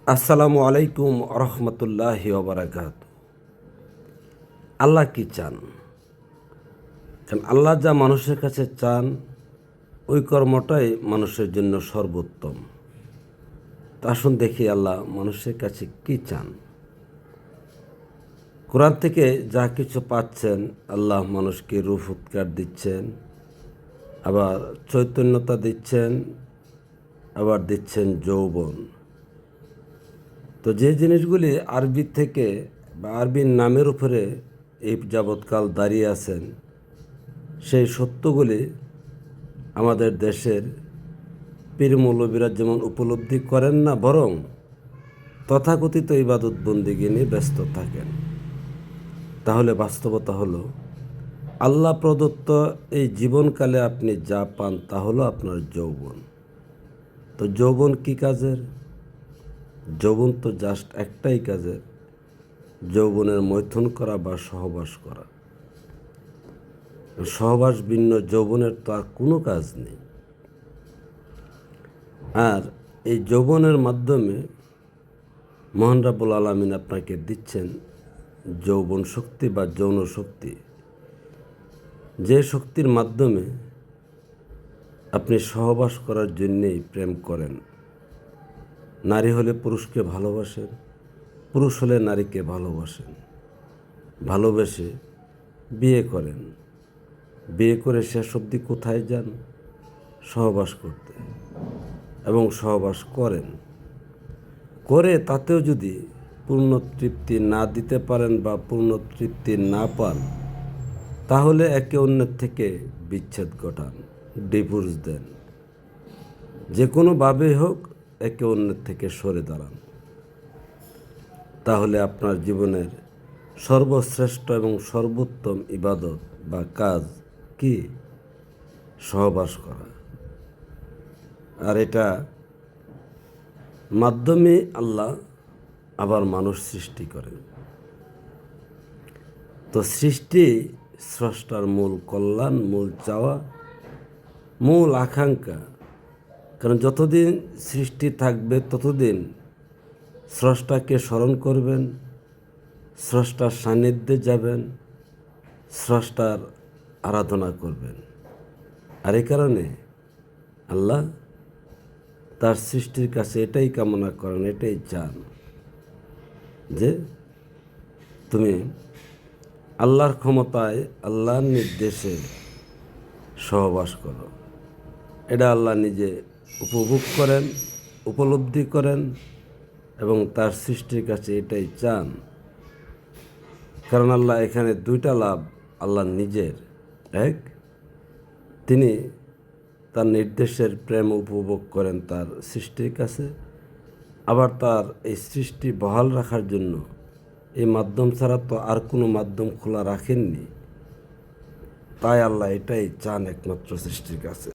আসসালামু আলাইকুম রহমতুল্লাহি ওবরাকাত। আল্লাহ কি চান? কারণ আল্লাহ যা মানুষের কাছে চান ওই কর্মটাই মানুষের জন্য সর্বোত্তম। তা আসুন দেখি আল্লাহ মানুষের কাছে কি চান। কোরআন থেকে যা কিছু পাচ্ছেন, আল্লাহ মানুষকে রূহ উৎকার দিচ্ছেন, আবার চৈতন্যতা দিচ্ছেন, আবার দিচ্ছেন যৌবন। তো যে জিনিসগুলি আরবি থেকে বা আরবির নামের উপরে এই যাবৎকাল দাঁড়িয়ে আছেন, সেই সত্যগুলি আমাদের দেশের পীর মৌলবীরা যেমন উপলব্ধি করেন না, বরং তথাকথিত ইবাদত বন্দিগি নিয়ে ব্যস্ত থাকেন। তাহলে বাস্তবতা হলো আল্লাহ প্রদত্ত এই জীবনকালে আপনি যা পান তা হলো আপনার যৌবন। তো যৌবন কি কাজের? যৌবন তো জাস্ট একটাই কাজের, যৌবনের মৈথুন করা বা সহবাস করা। সহবাস ভিন্ন যৌবনের তো আর কোনো কাজ নেই। আর এই যৌবনের মাধ্যমে মহান রাব্বুল আলামিন আপনাকে দিচ্ছেন যৌবন শক্তি বা যৌন শক্তি, যে শক্তির মাধ্যমে আপনি সহবাস করার জন্যেই প্রেম করেন। নারী হলে পুরুষকে ভালোবাসেন, পুরুষ হলে নারীকে ভালোবাসেন, ভালোবেসে বিয়ে করেন। বিয়ে করে শেষ অবধি কোথায় যান? সহবাস করতে, এবং সহবাস করেন। করে তাতেও যদি পূর্ণ তৃপ্তি না দিতে পারেন বা পূর্ণ তৃপ্তি না পান, তাহলে একে অন্যের থেকে বিচ্ছেদ ঘটান, ডিভোর্স দেন। যে কোনোভাবেই হোক একে অন্যের থেকে সরে দাঁড়ান। তাহলে আপনার জীবনের সর্বশ্রেষ্ঠ এবং সর্বোত্তম ইবাদত বা কাজ কি? সহবাস করা। আর এটা মাধ্যমে আল্লাহ আবার মানুষ সৃষ্টি করেন। তো সৃষ্টি স্রষ্টার মূল কল্যাণ, মূল চাওয়া, মূল আকাঙ্ক্ষা। কারণ যতদিন সৃষ্টি থাকবে ততদিন স্রষ্টাকে স্মরণ করবেন, স্রষ্টার সান্নিধ্যে যাবেন, স্রষ্টার আরাধনা করবেন। আর এই কারণে আল্লাহ তার সৃষ্টির কাছে এটাই কামনা করেন, এটাই চান যে তুমি আল্লাহর ক্ষমতায়, আল্লাহর নির্দেশে সহবাস করো। এটা আল্লাহ নিজে উপভোগ করেন, উপলব্ধি করেন, এবং তার সৃষ্টির কাছে এটাই চান। কারণ আল্লাহ এখানে দুইটা লাভ আল্লাহ নিজের। এক, তিনি তার নির্দেশের প্রেম উপভোগ করেন তার সৃষ্টির কাছে, আবার তার এই সৃষ্টি বহাল রাখার জন্য এই মাধ্যম ছাড়া তো আর কোনো মাধ্যম খোলা রাখেননি। তাই আল্লাহ এটাই চান একমাত্র সৃষ্টির কাছে।